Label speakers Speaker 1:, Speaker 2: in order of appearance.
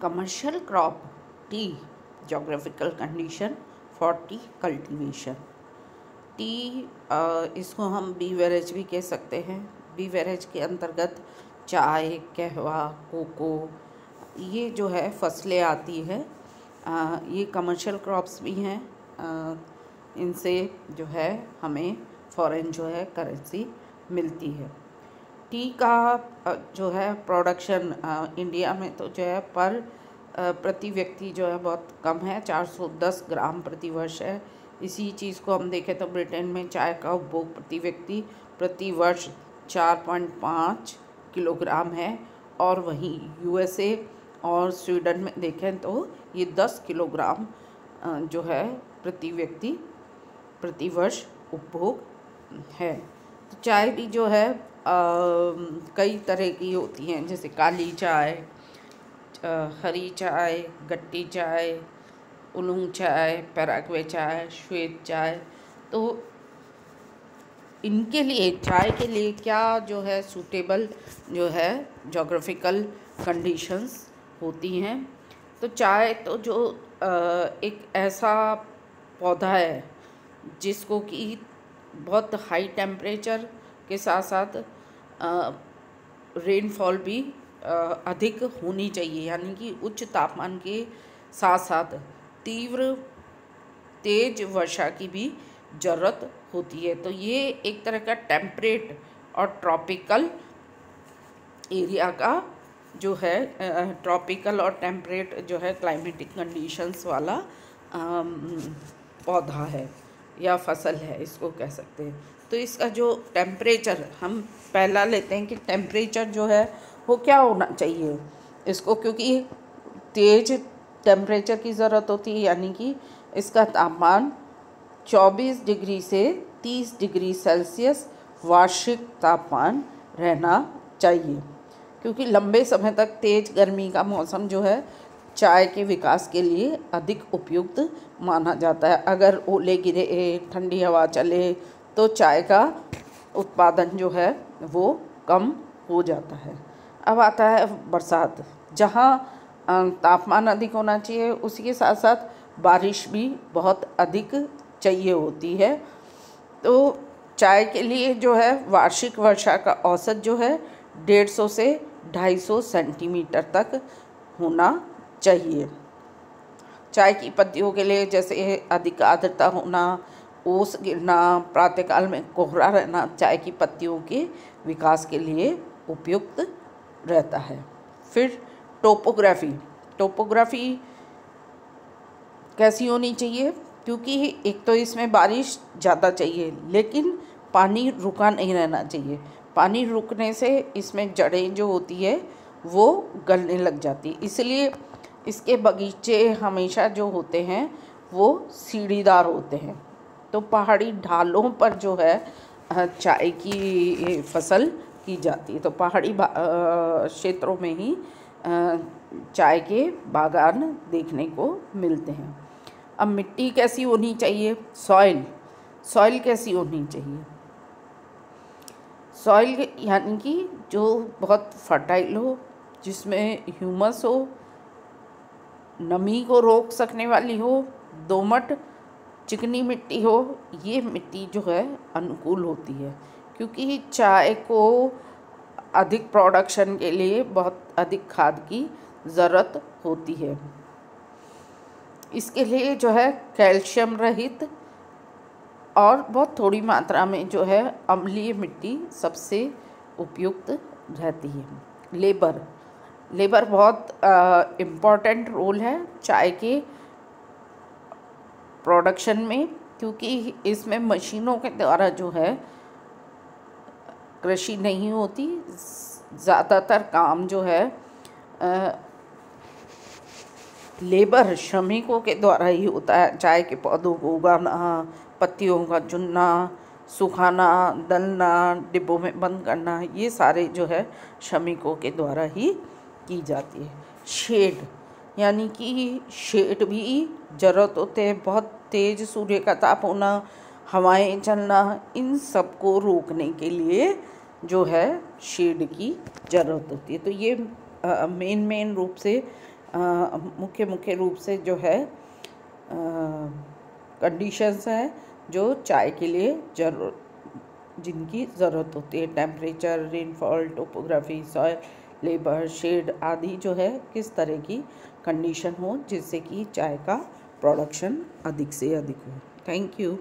Speaker 1: commercial crop tea geographical condition for tea cultivation। T इसको हम beverage भी कह सकते हैं। बीवरेज के अंतर्गत चाय, कहवा, कोको ये जो है फसलें आती है। ये कमर्शियल क्रॉप्स भी हैं। इनसे जो है हमें फॉरेन जो है करेंसी मिलती है। टी का जो है प्रोडक्शन इंडिया में तो जो है पर प्रति व्यक्ति जो है बहुत कम है, 410 ग्राम प्रति वर्ष है। इसी चीज़ को हम देखें तो ब्रिटेन में चाय का उपभोग प्रति व्यक्ति प्रति वर्ष 4.5 किलोग्राम है, और वहीं यूएसए और स्वीडन में देखें तो ये 10 किलोग्राम जो है प्रति व्यक्ति प्रति वर्ष उपभोग है। तो चाय भी जो है कई तरह की होती हैं, जैसे काली चाय, हरी चाय, गट्टी चाय, उलूंग चाय, पैराग्वे चाय, श्वेत चाय। तो इनके लिए चाय के लिए क्या जो है सूटेबल जो है जोग्राफिकल कंडीशंस होती हैं। तो चाय तो जो एक ऐसा पौधा है जिसको कि बहुत हाई टेम्परेचर के साथ साथ रेनफॉल भी अधिक होनी चाहिए, यानी कि उच्च तापमान के साथ साथ तीव्र तेज वर्षा की भी ज़रूरत होती है। तो ये एक तरह का टेम्परेट और ट्रॉपिकल एरिया का जो है ट्रॉपिकल और टेम्परेट जो है क्लाइमेटिक कंडीशंस वाला पौधा है या फसल है, इसको कह सकते हैं। तो इसका जो टेम्परेचर हम पहला लेते हैं कि टेम्परेचर जो है वो क्या होना चाहिए इसको, क्योंकि तेज टेम्परेचर की ज़रूरत होती है, यानी कि इसका तापमान 24 डिग्री से 30 डिग्री सेल्सियस वार्षिक तापमान रहना चाहिए, क्योंकि लंबे समय तक तेज़ गर्मी का मौसम जो है चाय के विकास के लिए अधिक उपयुक्त माना जाता है। अगर ओले गिरे, ठंडी हवा चले तो चाय का उत्पादन जो है वो कम हो जाता है। अब आता है बरसात, जहाँ तापमान अधिक होना चाहिए, उसी के साथ साथ बारिश भी बहुत अधिक चाहिए होती है। तो चाय के लिए जो है वार्षिक वर्षा का औसत जो है 150 से 250 सेंटीमीटर तक होना चाहिए। चाय की पत्तियों के लिए जैसे अधिक आर्द्रता होना, ओस गिरना, प्रातःकाल में कोहरा रहना चाय की पत्तियों के विकास के लिए उपयुक्त रहता है। फिर टोपोग्राफी कैसी होनी चाहिए, क्योंकि एक तो इसमें बारिश ज़्यादा चाहिए लेकिन पानी रुका नहीं रहना चाहिए। पानी रुकने से इसमें जड़ें जो होती है वो गलने लग जाती, इसलिए इसके बगीचे हमेशा जो होते हैं वो सीढ़ीदार होते हैं। तो पहाड़ी ढालों पर जो है चाय की फसल की जाती है। तो पहाड़ी क्षेत्रों में ही चाय के बागान देखने को मिलते हैं। अब मिट्टी कैसी होनी चाहिए, सॉइल कैसी होनी चाहिए। सॉइल यानी कि जो बहुत फर्टाइल हो, जिसमें ह्यूमस हो, नमी को रोक सकने वाली हो, दोमट चिकनी मिट्टी हो, ये मिट्टी जो है अनुकूल होती है, क्योंकि चाय को अधिक प्रोडक्शन के लिए बहुत अधिक खाद की ज़रूरत होती है। इसके लिए जो है कैल्शियम रहित और बहुत थोड़ी मात्रा में जो है अम्लीय मिट्टी सबसे उपयुक्त रहती है। लेबर बहुत इम्पॉर्टेंट रोल है चाय के प्रोडक्शन में, क्योंकि इसमें मशीनों के द्वारा जो है कृषि नहीं होती। ज़्यादातर काम जो है लेबर श्रमिकों के द्वारा ही होता है। चाय के पौधों को उगाना, पत्तियों का चुनना, सुखाना, दलना, डिब्बों में बंद करना, ये सारे जो है श्रमिकों के द्वारा ही की जाती है। शेड यानी कि शेड भी ज़रूरत होते हैं। बहुत तेज़ सूर्य का ताप होना, हवाएं चलना, इन सब को रोकने के लिए जो है शेड की ज़रूरत होती है। तो ये मेन रूप से मुख्य रूप से जो है कंडीशंस हैं जो चाय के लिए जिनकी ज़रूरत होती है। Temperature, rainfall, topography, soil, labour, shade आदि जो है किस तरह की कंडीशन हो जिससे कि चाय का प्रोडक्शन अधिक से अधिक हो। Thank you.